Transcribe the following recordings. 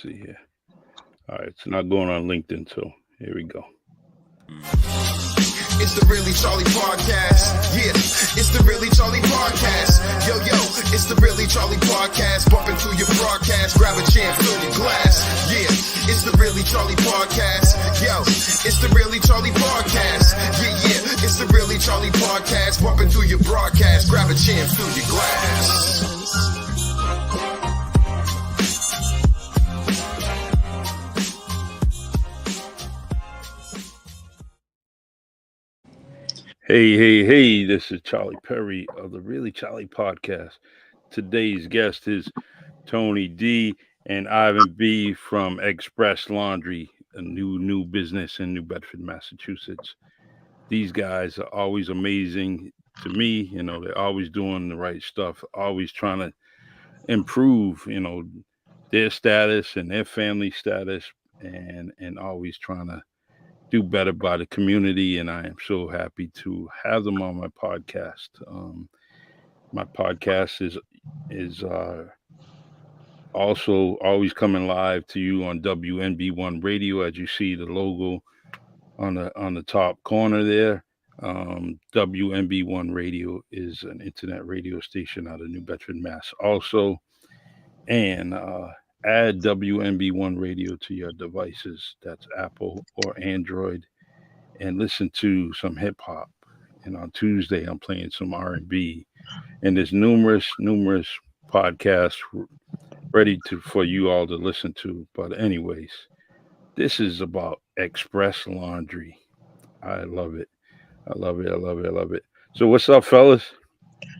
see here. All right, it's not going on LinkedIn, so here we go. It's the Really Charlie Podcast. Yeah, it's the Really Charlie Podcast. Yo, it's the Really Charlie Podcast. Bumping through your broadcast, grab a chair, fill your glass. Yeah, it's the Really Charlie Podcast. Yo, it's the Really Charlie Podcast. Yeah, it's the Really Charlie Podcast. Bumping through your broadcast, grab a chair, fill your glass. Hey, this is Charlie Perry of the Really Charlie Podcast. Today's guest is Tony D and Ivan B from Xpress Laundry, a new business in New Bedford, Massachusetts. These guys are always amazing to me. You know, they're always doing the right stuff, always trying to improve, you know, their status and their family status, and always trying to do better by the community, and I am so happy to have them on my podcast. My podcast is also always coming live to you on WNB1 Radio, as you see the logo on the top corner there. WNB1 Radio is an internet radio station out of New Bedford, Mass. Also, and add WNB1 Radio to your devices. That's Apple or Android, and listen to some hip hop. And on Tuesday, I'm playing some R&B. And there's numerous podcasts ready for you all to listen to. But anyways, this is about Xpress Laundry. I love it. I love it. So what's up, fellas?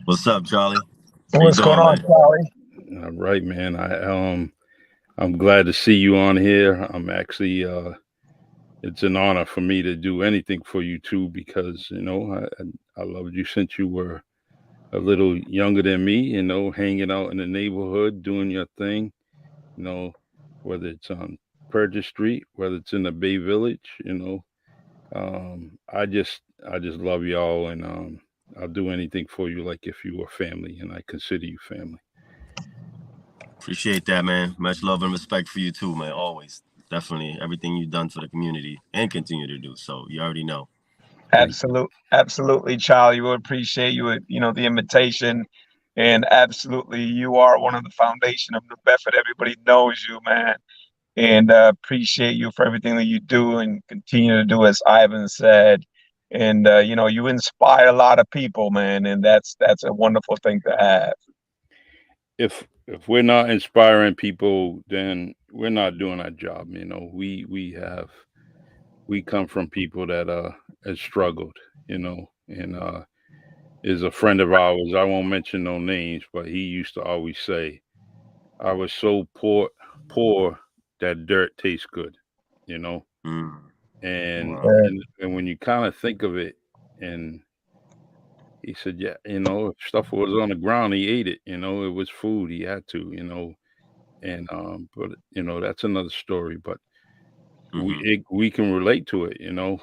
What's up, Charlie? What's going on, Charlie? All right, man. I'm glad to see you on here. I'm actually, it's an honor for me to do anything for you too, because, you know, I loved you since you were a little younger than me, you know, hanging out in the neighborhood, doing your thing, you know, whether it's on Purchase Street, whether it's in the Bay Village, you know. I just love y'all, and I'll do anything for you like if you were family, and I consider you family. Appreciate that, man. Much love and respect for you too, man. Always. Definitely everything you've done for the community and continue to do. So you already know. Absolutely, Charlie. We appreciate you, the invitation. And absolutely, you are one of the foundation of New Bedford. Everybody knows you, man. And appreciate you for everything that you do and continue to do, as Ivan said. And, you inspire a lot of people, man. And that's a wonderful thing to have. If we're not inspiring people, then we're not doing our job. You know, we come from people that has struggled, you know, and is a friend of ours. I won't mention no names, but he used to always say, I was so poor that dirt tastes good, you know. And when you kind of think of it, and he said, yeah, you know, if stuff was on the ground, he ate it, you know, it was food, he had to, you know. And but you know, that's another story. But we can relate to it, you know.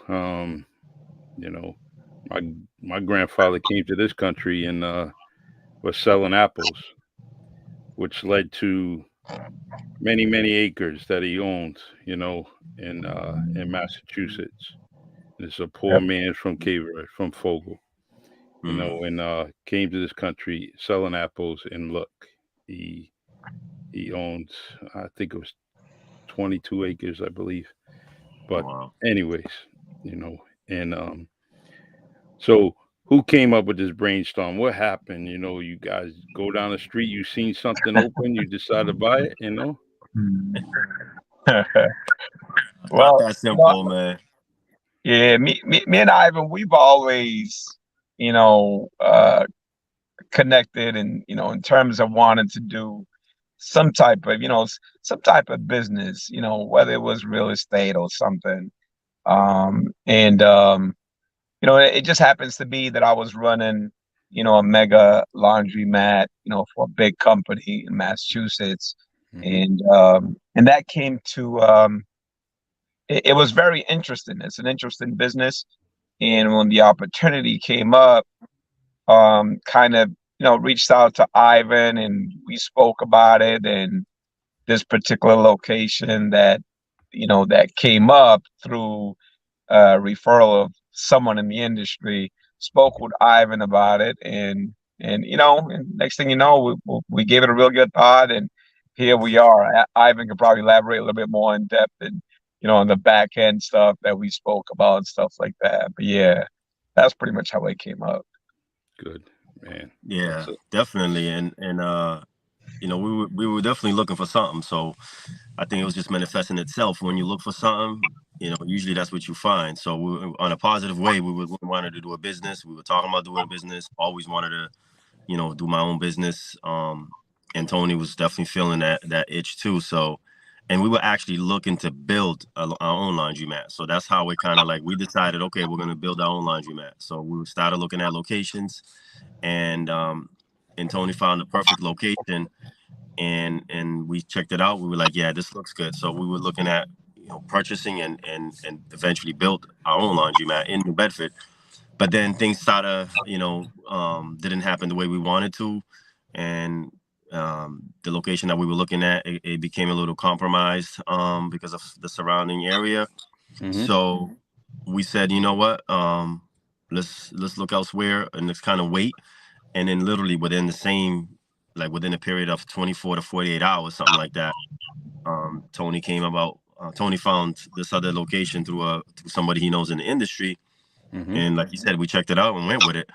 You know, my grandfather came to this country and was selling apples, which led to many acres that he owned, you know, in Massachusetts. It's a poor man from Fogle. You know, and came to this country selling apples, and look, he owns, I think it was 22 acres, I believe. But anyways, you know, and so who came up with this brainstorm? What happened? You know, you guys go down the street, you seen something open, you decide to buy it, you know? Well, that's simple, man. Yeah, me and Ivan, we've always, connected, and in terms of wanting to do some type of business, whether it was real estate or something. It just happens to be that I was running, a mega laundromat, for a big company in Massachusetts. And that came to, it was very interesting. It's an interesting business. And when the opportunity came up, kind of, reached out to Ivan, and we spoke about it. And this particular location that, that came up through referral of someone in the industry. Spoke with Ivan about it, and next thing you know, we gave it a real good thought, and here we are. Ivan could probably elaborate a little bit more in depth, and on the back end stuff that we spoke about and stuff like that. But yeah, that's pretty much how it came up. Good, man. Yeah, That's a, definitely. And we were definitely looking for something. So I think it was just manifesting itself. When you look for something, usually that's what you find. So on a positive way, we wanted to do a business. We were talking about doing a business. Always wanted to, do my own business. And Tony was definitely feeling that itch too. So, and we were actually looking to build our own laundromat. So that's how we kind of like we decided, okay, we're gonna build our own laundromat. So we started looking at locations, and Tony found the perfect location, and we checked it out. We were like, yeah, this looks good. So we were looking at purchasing and eventually built our own laundromat in New Bedford. But then things started, didn't happen the way we wanted to, and the location that we were looking at, it became a little compromised because of the surrounding area. So we said, you know what, let's look elsewhere and let's kind of wait. And then literally within a period of 24 to 48 hours, something like that, Tony found this other location through somebody he knows in the industry. And like you said, we checked it out and went with it.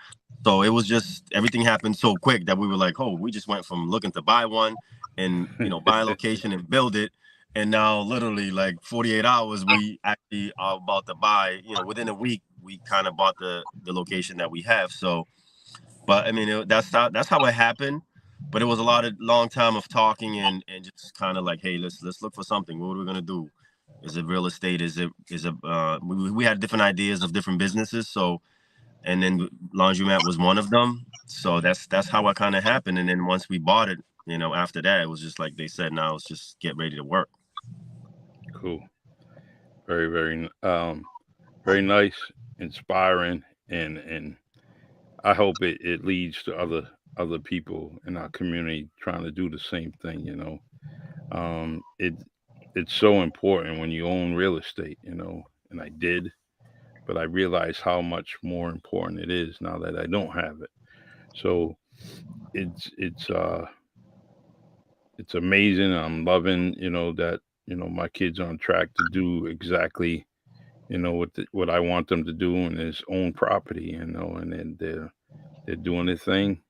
So it was just, everything happened so quick that we were like, oh, we just went from looking to buy one and, buy a location and build it. And now literally like 48 hours, we actually are about to buy, within a week, we kind of bought the location that we have. So, but I mean, that's how it happened. But it was a long time of talking and just kind of like, hey, let's look for something. What are we going to do? Is it real estate? We had different ideas of different businesses. So, and then laundromat was one of them. So that's how it kind of happened. And then once we bought it, after that, it was just like they said, now it's just get ready to work. cool. Very, very nice, inspiring, and I hope it leads to other people in our community trying to do the same thing. It's so important when you own real estate. And I did, but I realize how much more important it is now that I don't have it. So it's it's uh it's amazing. I'm loving, that my kids are on track to do exactly what I want them to do in his own property, and then they're doing their thing,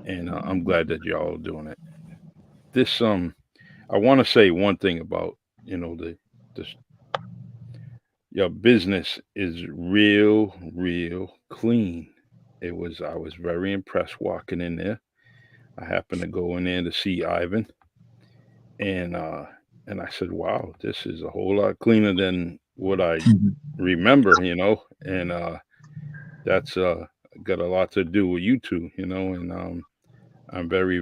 and I'm glad that y'all are doing it. This I want to say one thing about the your business is real clean. I was very impressed walking in there. I happened to go in there to see Ivan, and I said, "Wow, this is a whole lot cleaner than what I remember," and that's got a lot to do with you two, and I'm very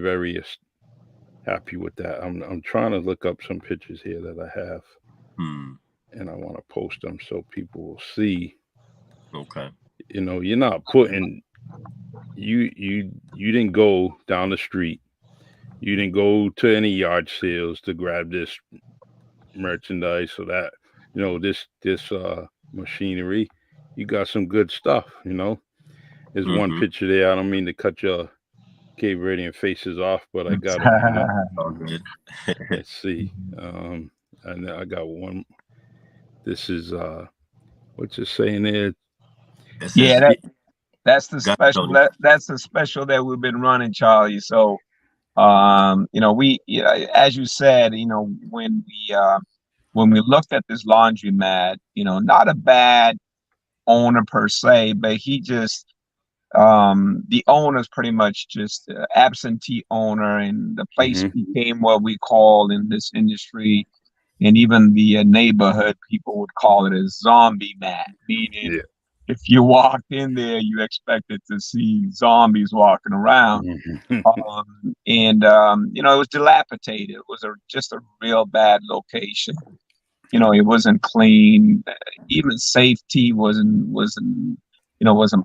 happy with that. I'm trying to look up some pictures here that I have, Hmm. and I want to post them so people will see. Okay. You're not putting you didn't go down the street. You didn't go to any yard sales to grab this merchandise or that. This machinery. You got some good stuff. There's one Mm-hmm. picture there. I don't mean to cut your Cape Verdean faces off, but I got them. All good. Let's see. And I got one. This is what's it saying there? It Yeah, says, that's the got special. Tony. That's the special that we've been running, Charlie. So, we, as you said, when we looked at this laundromat, not a bad owner per se, but he just the owner's pretty much just absentee owner, and the place Hmm. became what we call in this industry, and even the neighborhood people would call it a zombie mat, meaning Yeah. if you walked in there, you expected to see zombies walking around. Hmm. It was dilapidated. It was just a real bad location. It wasn't clean. Even safety wasn't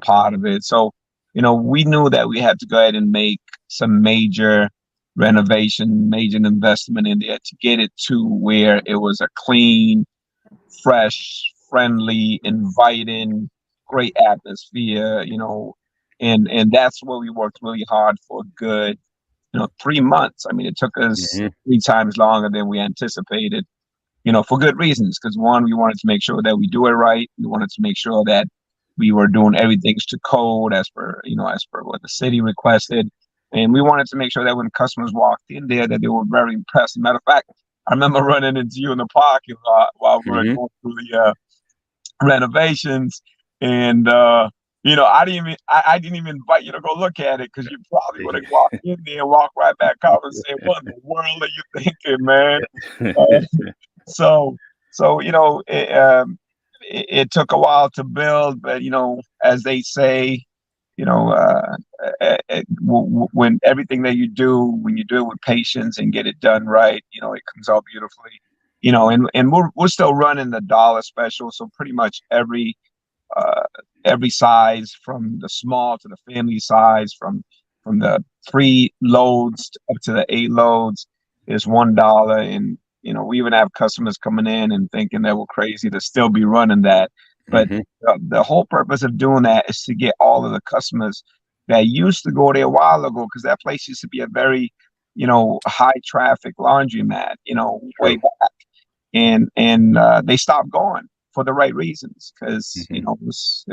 part of it. So, we knew that we had to go ahead and make some major renovation, major investment in there to get it to where it was a clean, fresh, friendly, inviting, great atmosphere, and that's where we worked really hard for a good, 3 months. I mean, it took us Hmm. 3 times longer than we anticipated, for good reasons. Because one, we wanted to make sure that we do it right. We wanted to make sure that we were doing everything to code as per what the city requested. And we wanted to make sure that when customers walked in there, that they were very impressed. Matter of fact, I remember running into you in the parking lot while we were Hmm. going through the renovations, and I didn't even invite you to go look at it because you probably would have walked in there and walked right back out and said, "What in the world are you thinking, man?" Uh, so it took a while to build, but as they say, when everything that you do, when you do it with patience and get it done right, it comes out beautifully. And we're still running the dollar special, so pretty much uh, every size, from the small to the family size, from the 3 loads up to the 8 loads, is $1. And we even have customers coming in and thinking that we're crazy to still be running that. But Hmm. the whole purpose of doing that is to get all of the customers that used to go there a while ago, because that place used to be a very high traffic laundromat, way True. back, and they stopped going for the right reasons, because Hmm. it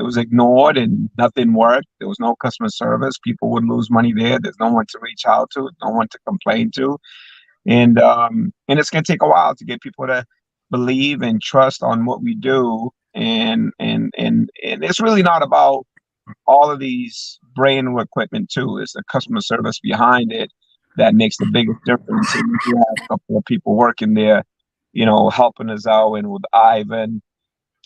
was ignored and nothing worked. There was no customer service. People would lose money there. There's no one to reach out to, no one to complain to, and it's gonna take a while to get people to believe and trust on what we do. And it's really not about all of these brand new equipment too. It's the customer service behind it that makes the biggest difference. And we do have a couple of people working there, helping us out, and with Ivan,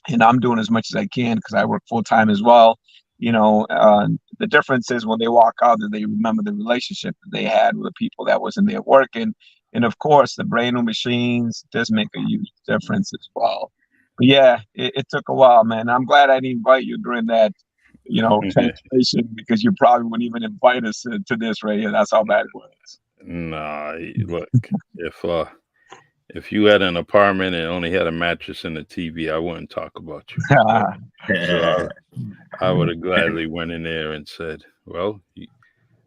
and I'm doing as much as I can because I work full time as well. The difference is when they walk out, that they remember the relationship that they had with the people that was in there working, and of course, the brand new machines does make a huge difference as well. But yeah, it took a while, man. I'm glad I didn't invite you during that, translation, because you probably wouldn't even invite us to this right here. That's how bad it was. Nah, look, if uh, if you had an apartment and only had a mattress and a TV, I wouldn't talk about you. So I would have gladly went in there and said, "Well,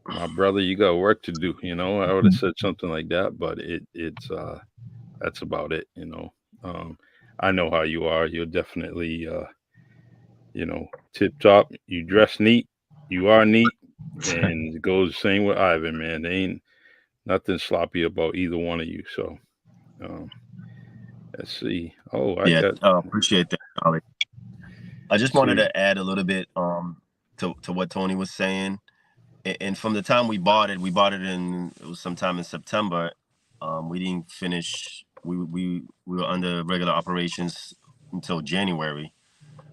my brother, you got work to do." I would have said something like that, but it's that's about it. Um, I know how you are. You're definitely tip top. You dress neat. You are neat, and it goes the same with Ivan, man. There ain't nothing sloppy about either one of you. So um, let's see. Oh, I Yeah, got. appreciate that, Ollie. I just Let's wanted see. to add a little bit to what Tony was saying. And from the time we bought it in, it was sometime in September. We didn't finish. We were under regular operations until January,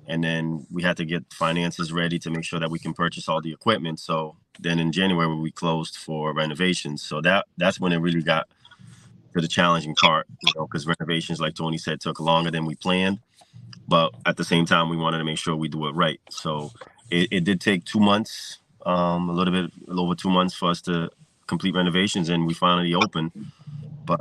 and then we had to get finances ready to make sure that we can purchase all the equipment. So then in January we closed for renovations. So that's when it really got to the challenging part, because renovations, like Tony said, took longer than we planned. But at the same time, we wanted to make sure we do it right. So it did take 2 months, a little over 2 months for us to complete renovations, and we finally opened. But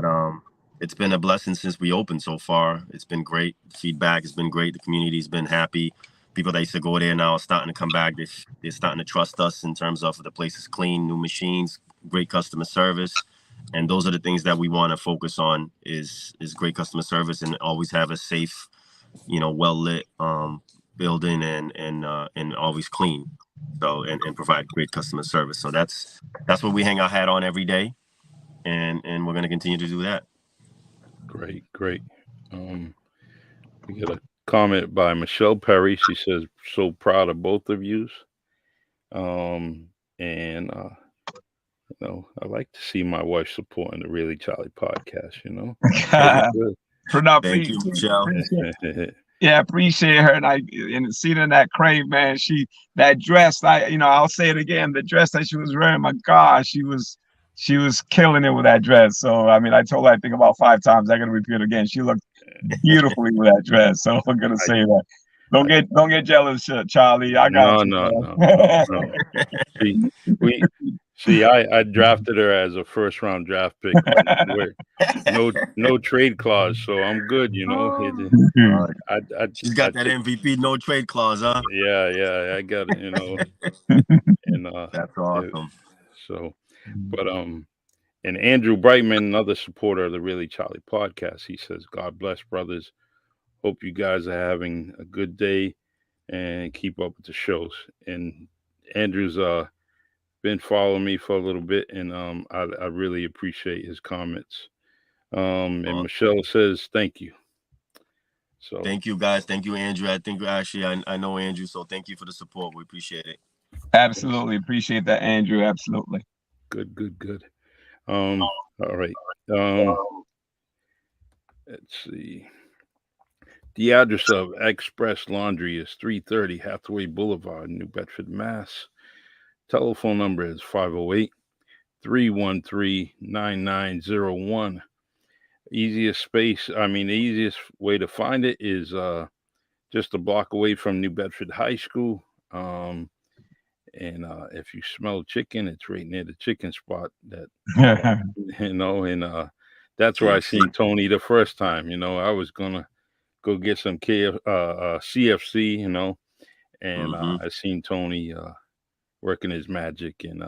it's been a blessing since we opened so far. It's been great. Feedback has been great. The community's been happy. People that used to go there now are starting to come back. They're starting to trust us in terms of the place is clean, new machines, great customer service. And those are the things that we want to focus on is great customer service and always have a safe, well lit building and always clean. So and provide great customer service. So that's what we hang our hat on every day, and we're gonna continue to do that. Great, great. Um, we got a comment by Michelle Perry. She says, "So proud of both of yous." And I like to see my wife supporting the Really Charlie podcast. Pretty good. For now, Thank you, Michelle. appreciate. Yeah, appreciate her, and seeing her in that crave, man. That dress, I'll say it again. The dress that she was wearing, my gosh, she was killing it with that dress. So I mean, I told her I think about 5 times. I gotta repeat it again. She looked beautifully with that dress. So I'm gonna I, say that. Don't get jealous, Charlie. I got no, you, no, no, no, man. no. See, we See, I drafted her as a first round draft pick with no trade clause, so I'm good. You know, Uh, she's I got that take, MVP no trade clause, huh? yeah, I got it. You know, and That's it, awesome. so, but and Andrew Brightman, another supporter of the Really Charlie podcast, he says, "God bless, brothers. Hope you guys are having a good day and keep up with the shows." And Andrew's been following me for a little bit, and I really appreciate his comments. And Michelle says thank you. So Thank you, guys. Thank you, Andrew. I think actually I know Andrew, so thank you for the support. We appreciate it. Absolutely appreciate that, Andrew. Absolutely. good. Um, all right. Um, let's see. The address of Xpress Laundry is 330 Hathaway Boulevard, New Bedford, Mass. Telephone number is 508 313 9901. The easiest way to find it is just a block away from New Bedford High School. And if you smell chicken, it's right near the chicken spot that, and that's where I CFC. seen Tony the first time. I was gonna go get some CFC, and Mm-hmm. I seen Tony working his magic and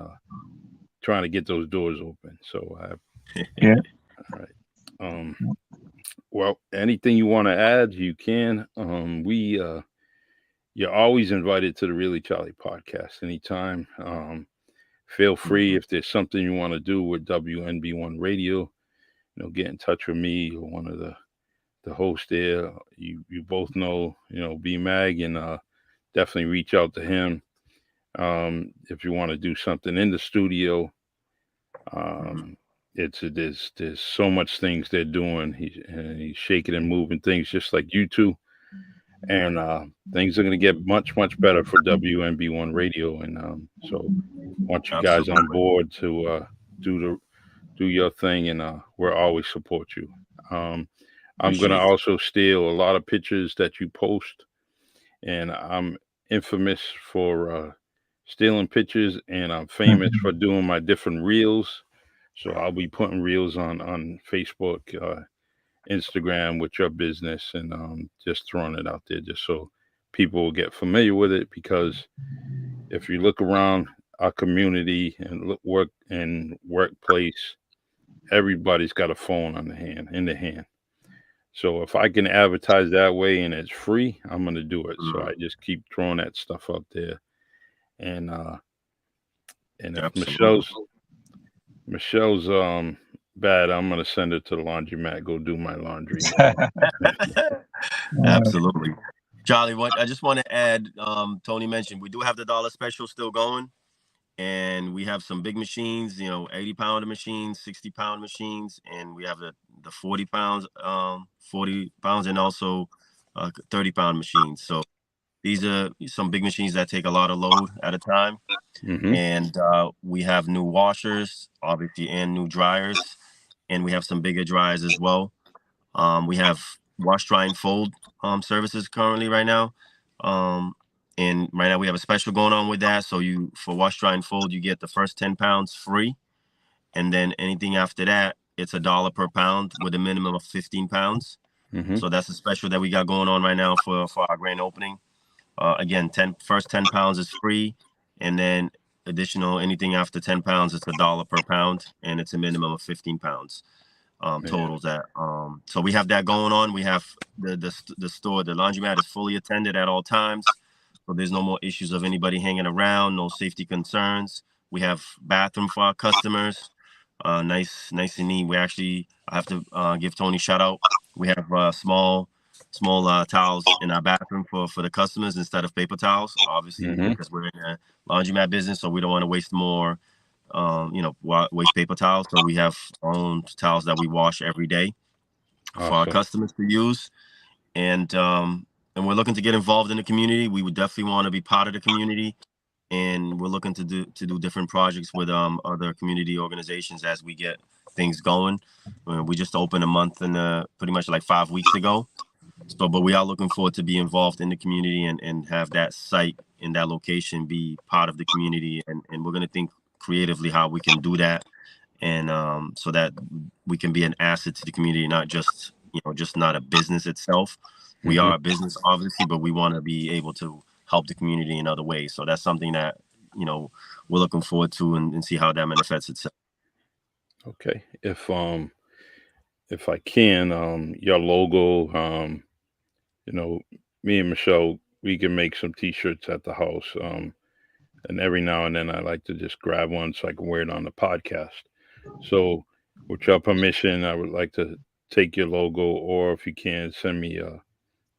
trying to get those doors open. So Yeah. all right. Well, anything you want to add, you can. You're always invited to the Really Charlie podcast anytime. Feel free Mm-hmm. if there's something you want to do with WNB1 Radio. Get in touch with me or one of the hosts there. You both know, B Mag, and definitely reach out to him. If you want to do something in the studio, Mm-hmm. there's so much things they're doing. He's shaking and moving things just like you two, and things are going to get much better for WNB1 Radio. And so, want you guys on Absolutely. board to do your thing, and we'll always support you. Um, I'm going to Appreciate it. also steal a lot of pictures that you post, and I'm infamous for stealing pictures, and I'm famous for doing my different reels. So I'll be putting reels on Facebook, Instagram with your business, and just throwing it out there just so people will get familiar with it. Because if you look around our community and workplace, everybody's got a phone in the hand. So if I can advertise that way and it's free, I'm gonna do it. So Mhm. I just keep throwing that stuff out there, and if Absolutely. Michelle's bad, I'm gonna send her to the laundromat, go do my laundry. Absolutely. Charlie, what I just want to add, Tony mentioned we do have the dollar special still going, and we have some big machines, 80-pounder machines, 60-pound machines, and we have the 40 pounds, 40 pounds, and also 30-pound machines. So these are some big machines that take a lot of load at a time. Mm-hmm. And we have new washers, obviously, and new dryers, and we have some bigger dryers as well. We have wash, dry, and fold services currently right now. Um, and right now we have a special going on with that. So for wash, dry, and fold, you get the first 10 pounds free. And then anything after that, it's $1 per pound with a minimum of 15 pounds. Mm-hmm. So that's a special that we got going on right now for our grand opening. Again, first 10 pounds is free. And then additional anything after 10 pounds, it's $1 per pound. And it's a minimum of 15 pounds. Totals that. So we have that going on. We have the store, the laundromat is fully attended at all times. So there's no more issues of anybody hanging around, no safety concerns. We have bathroom for our customers. Nice and neat. I have to give Tony a shout out. We have small towels in our bathroom for the customers instead of paper towels, obviously, Mm-hmm. because we're in a laundromat business, so we don't want to waste more waste paper towels. So we have our own towels that we wash every day for our Awesome. customers to use. And we're looking to get involved in the community. We would definitely want to be part of the community. And we're looking to do different projects with other community organizations as we get things going. We just opened a month and pretty much like 5 weeks ago. So, but we are looking forward to be involved in the community and have that site in that location be part of the community. And we're going to think creatively how we can do that, and so that we can be an asset to the community, not just just not a business itself. We Hmm. are a business, obviously, but we want to be able to help the community in other ways. So that's something that we're looking forward to, and see how that manifests itself. Okay. If I can, your logo, you know, me and Michelle, we can make some T-shirts at the house. And every now and then, I like to just grab one so I can wear it on the podcast. So, with your permission, I would like to take your logo, or if you can, send me a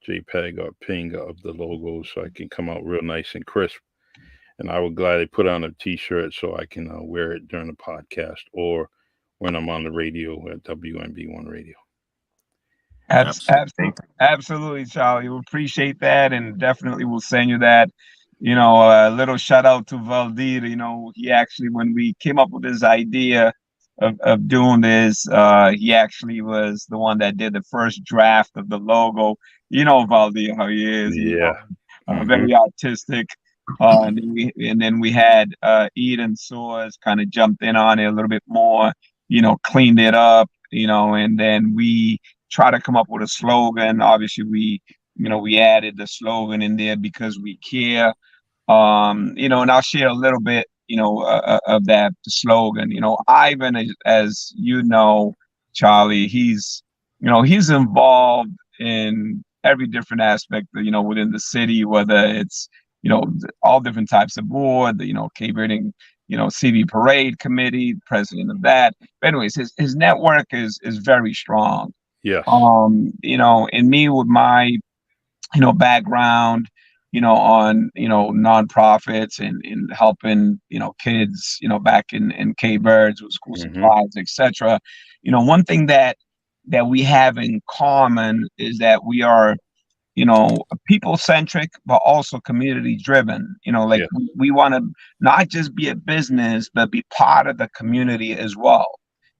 JPEG or ping of the logo so I can come out real nice and crisp. And I would gladly put on a T-shirt so I can wear it during the podcast or when I'm on the radio at WNB1 Radio. Absolutely. Thank Absolutely, Charlie. We appreciate that, and definitely will send you that. A little shout out to Blvd. He actually, when we came up with this idea of doing this, he actually was the one that did the first draft of the logo. Blvd, how he is. Yeah. Hmm. Very artistic. And then we had Eden Soars kind of jumped in on it a little bit more. Cleaned it up. And then we try to come up with a slogan. Obviously, we added the slogan in there because we care. And I'll share a little bit, of that slogan. Ivan, as you know, Charlie, he's involved in every different aspect, within the city, whether it's, all different types of board, Cape Verde, CV Parade Committee, president of that. But anyways, his network is very strong. Yes. And me with my background, on nonprofits and helping kids back in Cape Verdes with school Hmm. supplies, etc. One thing that we have in common is that we are people centric, but also community driven. Like Yes. we want to not just be a business, but be part of the community as well.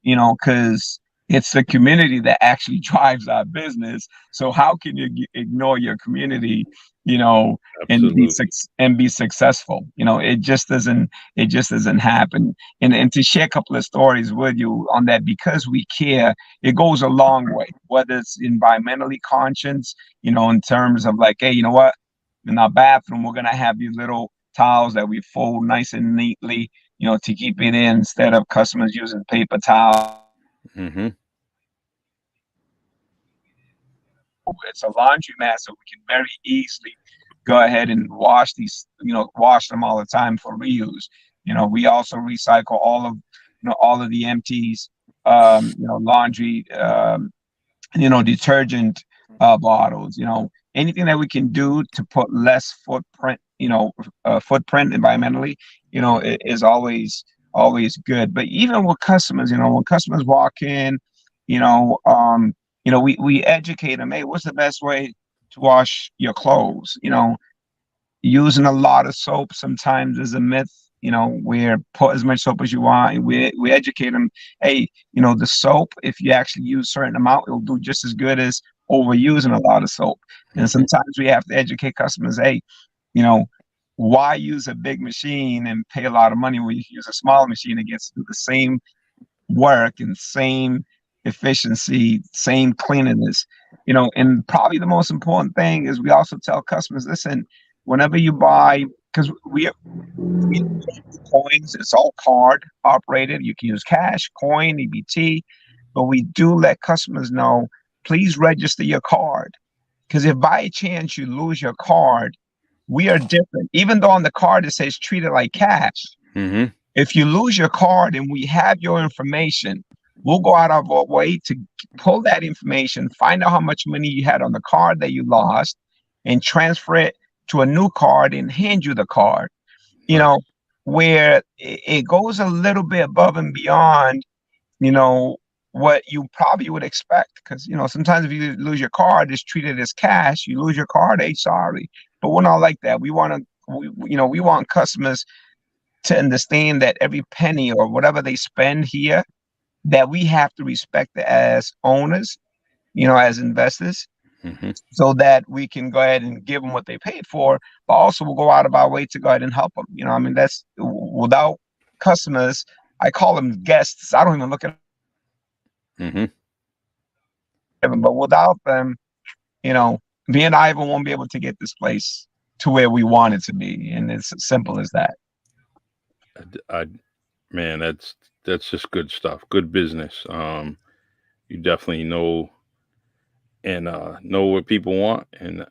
Because it's the community that actually drives our business. So how can you ignore your community? You know, Absolutely. and be successful. It just doesn't happen. And to share a couple of stories with you on that, because we care, it goes a long way. Whether it's environmentally conscious, in terms of like, hey, you know what? In our bathroom, we're gonna have these little towels that we fold nice and neatly, to keep it in instead of customers using paper towels. Hmm. It's a laundromat, so we can very easily go ahead and wash them all the time for reuse. We also recycle all of the empties, laundry, detergent bottles. Anything that we can do to put less footprint environmentally, is always good. But even with customers, when customers walk in, you know, um, we educate them. Hey, what's the best way to wash your clothes? Using a lot of soap sometimes is a myth. Where put as much soap as you want. We educate them. Hey, the soap, if you actually use a certain amount, it'll do just as good as overusing a lot of soap. And Hmm. sometimes we have to educate customers. Hey, you know, why use a big machine and pay a lot of money when you can use a small machine that gets to do the same work and same efficiency, same cleanliness. And probably the most important thing is we also tell customers, listen, whenever you buy, because we don't do coins, it's all card operated. You can use cash, coin, EBT, but we do let customers know, please register your card. Because if by chance you lose your card, we are different. Even though on the card it says treat it like cash, Hmm. if you lose your card and we have your information, we'll go out of our way to pull that information, find out how much money you had on the card that you lost, and transfer it to a new card and hand you the card. You Right. know, where it goes a little bit above and beyond, you know, what you probably would expect. Because, sometimes if you lose your card, it's treated as cash. You lose your card, hey, sorry. But we're not like that. We want customers to understand that every penny or whatever they spend here, that we have to respect it as owners, as investors, Hmm. so that we can go ahead and give them what they paid for, but also we'll go out of our way to go ahead and help them. I mean, that's without customers, I call them guests. I don't even look at Mm-hmm. them, but without them, me and Ivan won't be able to get this place to where we want it to be, and it's as simple as that. I man, that's just good stuff. Good business. You definitely know and know what people want, and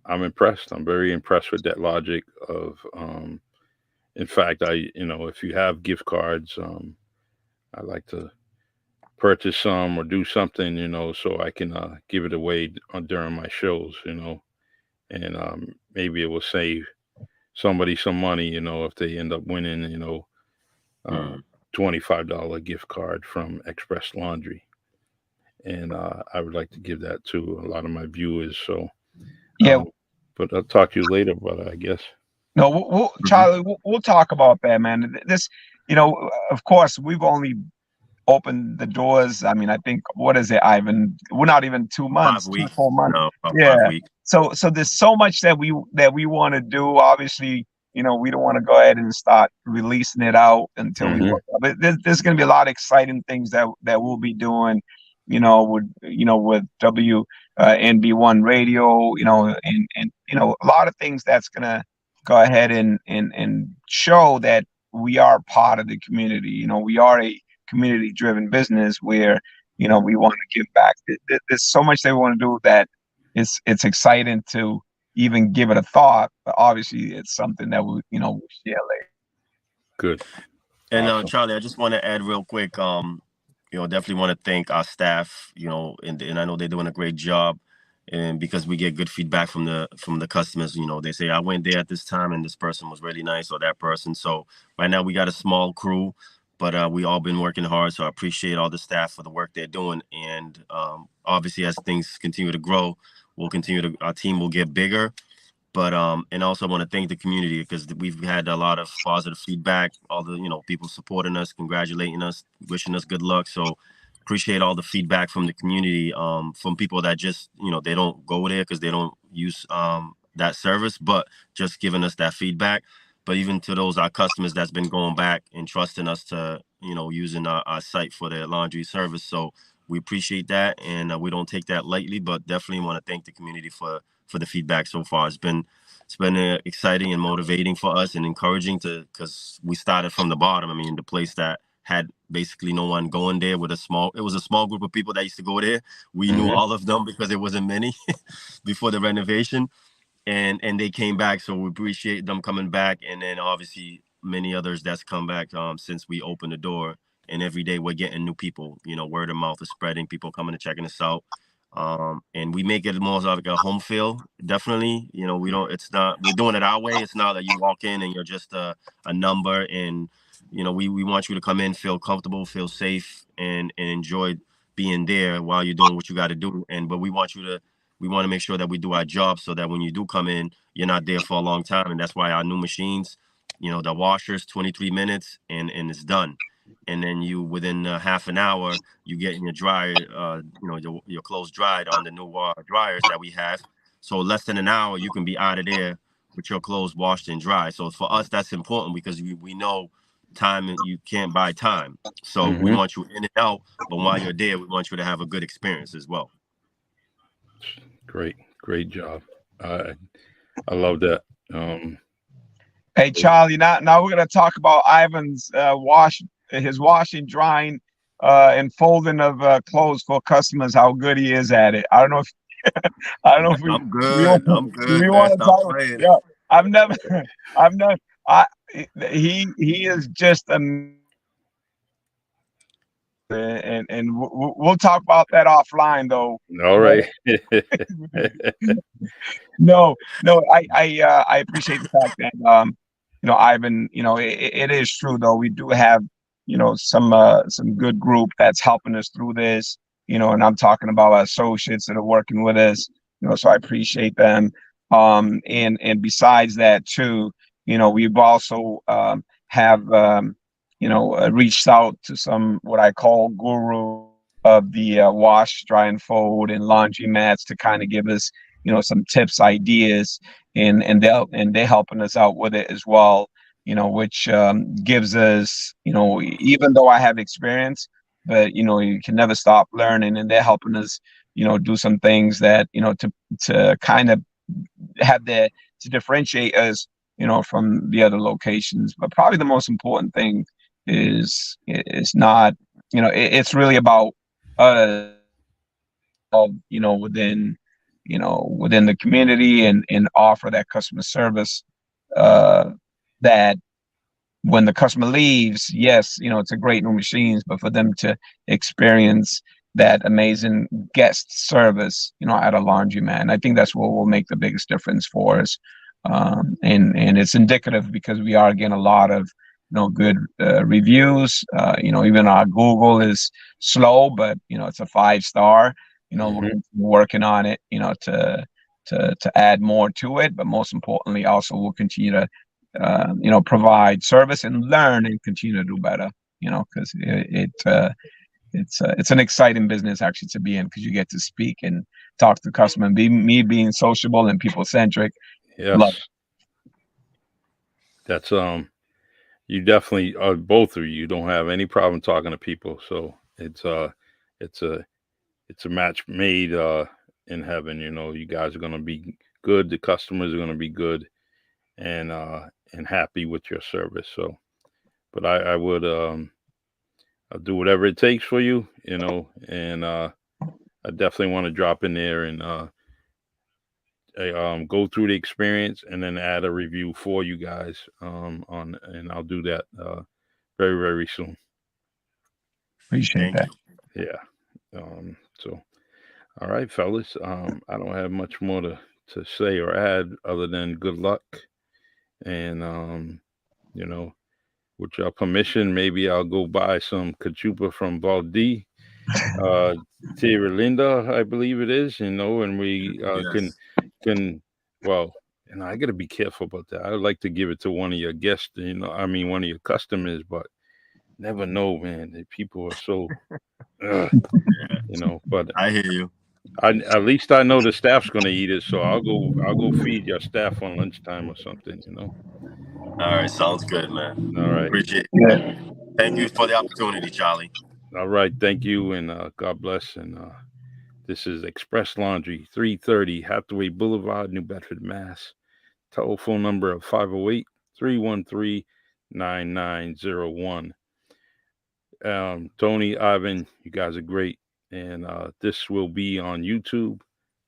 I'm impressed. I'm very impressed with that logic of. In fact, if you have gift cards, I like to purchase some or do something, so I can give it away during my shows, and maybe it will save somebody some money, if they end up winning, uh, Mm. $25 gift card from Express Laundry. And I would like to give that to a lot of my viewers. So, Yeah, um, but I'll talk to you later, brother, I guess. no, Mhm. Charlie, we'll talk about that, man. This, of course, we've only opened the doors. I mean, I think, what is it, Ivan? We're not even 5 2 months, weeks. 4 months. No, about Yeah. 5 weeks. So there's so much that we want to do. Obviously, we don't want to go ahead and start releasing it out until we Hmm. work. But there's going to be a lot of exciting things that we'll be doing. With NB1 Radio. And a lot of things that's going to go ahead and show that we are part of the community. We are a community driven business where we want to give back. There's so much they want to do that it's exciting to even give it a thought, but obviously it's something that we'll share later. Good. And Awesome. Charlie, I just want to add real quick. Definitely want to thank our staff. And I know they're doing a great job. And because we get good feedback from the customers, they say I went there at this time and this person was really nice, or that person. So right now we got a small crew, but we all been working hard. So I appreciate all the staff for the work they're doing. And obviously, as things continue to grow, our team will get bigger. But and also I want to thank the community because we've had a lot of positive feedback, all the people supporting us, congratulating us, wishing us good luck. So appreciate all the feedback from the community, from people that just they don't go there because they don't use that service, but just giving us that feedback. But even to those our customers that's been going back and trusting us to using our site for their laundry service. So we appreciate that, and we don't take that lightly. But definitely want to thank the community for the feedback so far. It's been exciting and motivating for us and encouraging because we started from the bottom. I mean, the place that had basically no one going there it was a small group of people that used to go there. We knew Hmm. all of them because there wasn't many before the renovation, and they came back. So we appreciate them coming back. And then obviously many others that's come back since we opened the door. And every day we're getting new people, word of mouth is spreading, people coming and checking us out. And we make it more like a home feel. Definitely, we don't. It's not. We're doing it our way. It's not that you walk in and you're just a number. And we want you to come in, feel comfortable, feel safe, and enjoy being there while you're doing what you got to do. But we want to make sure that we do our job so that when you do come in, you're not there for a long time. And that's why our new machines, the washers, 23 minutes, and it's done. And then you within half an hour you get in your dryer, your clothes dried on the new dryers that we have. So less than an hour, you can be out of there with your clothes washed and dry. So for us, that's important because we know time, you can't buy time. So we Hmm. want you in and out, but while you're there, we want you to have a good experience as well. Great. Great job. I I love that. Um, Hey, Charlie, now we're gonna talk about Ivan's his washing, drying, and folding of clothes for customers. How good he is at it. I don't know if I'm we want good. I'm we good, man. want to Stop talk. playing. Yeah, I've never, I've never. I he is just and we'll talk about that offline though. all But right. no, I appreciate the fact that Ivan, it is true though. We do have some good group that's helping us through this. And I'm talking about our associates that are working with us. So I appreciate them. And besides that too, we've also have reached out to some what I call guru of the wash, dry, and fold and laundry mats to kind of give us some tips, ideas, and they're helping us out with it as well. which gives us, even though I have experience, but you can never stop learning, and they're helping us, do some things that to kind of have the to differentiate us, from the other locations. But probably the most important thing is not, it's really about us, within within the community, and offer that customer service, uh, that when the customer leaves, yes, it's a great new machines, but for them to experience that amazing guest service, at a laundromat, I think that's what will make the biggest difference for us. And it's indicative because we are getting a lot of good reviews. Even our Google is slow, but it's a 5-star. Hmm. We're working on it, to add more to it, but most importantly, also we'll continue to provide service and learn and continue to do better. Because it's an exciting business actually to be in, because you get to speak and talk to the customer, and me being sociable and people centric. Love Yes, that's you definitely both of you don't have any problem talking to people. So it's a it's a match made in heaven. You guys are gonna be good. The customers are gonna be good and happy with your service. So, but I would I'll do whatever it takes for you. And I definitely want to drop in there and go through the experience and then add a review for you guys on, and I'll do that very very soon. Appreciate Thank that. you. Yeah. So all right, fellas. I don't have much more to say or add other than good luck. And you know, with your permission, maybe I'll go buy some cachupa from Blvd, uh, Tierra Linda, I believe it is. And we can Yes. can well. And I got to be careful about that. I'd like to give it to one of your guests, I mean, one of your customers, but never know, man. The people are so, ugh, Yeah. But I hear you. at least I know the staff's gonna eat it, so I'll go feed your staff on lunchtime or something. All right. Sounds good, man. All right, Appreciate it. Yeah. Thank you for the opportunity, Charlie. all right. Thank you, and God bless. And this is Express Laundry, 330 Hathaway Boulevard, New Bedford, Mass. Telephone number of 508-313-9901. Tony, Ivan, you guys are great, and this will be on YouTube,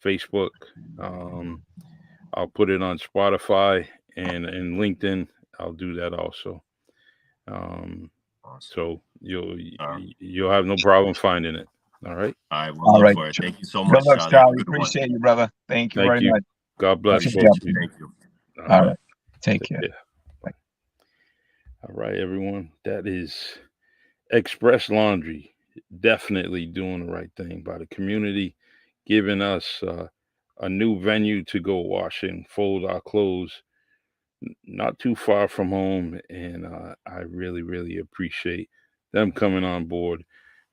Facebook. Um, I'll put it on Spotify and LinkedIn. I'll do that also. Um, Awesome. so All right. you'll have no problem finding it. All right. All right. We'll All look right. for it. Thank you so Good much, luck, Charlie. Have a Charlie. good one. Appreciate you, brother. Thank you Thank very you. much. God bless Appreciate both you. of you. Thank you. All All right. right. Take Take care. care. All right, everyone. That is Express Laundry. Definitely doing the right thing by the community, giving us a new venue to go wash and fold our clothes not too far from home. And I really, really appreciate them coming on board.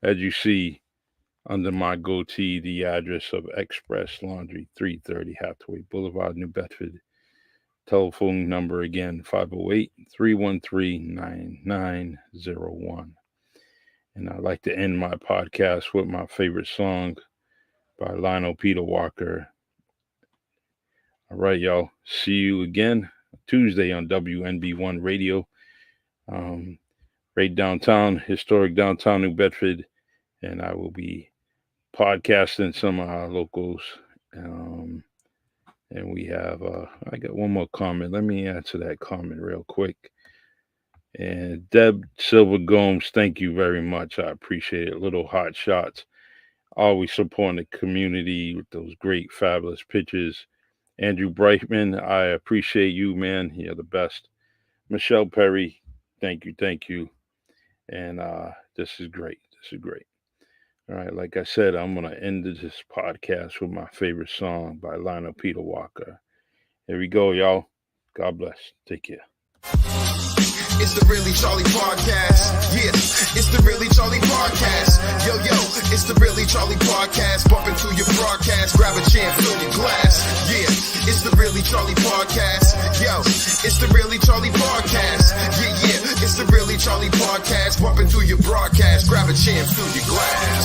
As you see under my goatee, the address of Express Laundry, 330 Hathaway Boulevard, New Bedford. Telephone number again, 508-313-9901. And I'd like to end my podcast with my favorite song by Lionel Peter Walker. All right, y'all. See you again Tuesday on WNB1 Radio. Um, right downtown, historic downtown New Bedford. And I will be podcasting some of our locals. Um, and we have, I got one more comment. Let me answer that comment real quick. And Deb Silver Gomes, thank you very much. I appreciate it. Little hot shots. Always supporting the community with those great, fabulous pictures. Andrew Brightman, I appreciate you, man. You're the best. Michelle Perry, thank you, thank you. And this is great. This is great. All right, like I said, I'm gonna end this podcast with my favorite song by Lionel Peter Walker. Here we go, y'all. God bless. Take care. it's the Really Charlie Podcast. Yeah, it's the Really Charlie Podcast. Yo, it's the Really Charlie Podcast. Bump into your broadcast, grab a chair, fill your glass. Yeah, it's the Really Charlie Podcast. Yo, it's the Really Charlie Podcast. Yeah, it's the Really Charlie Podcast. Bump into your broadcast, grab a chair, fill your glass.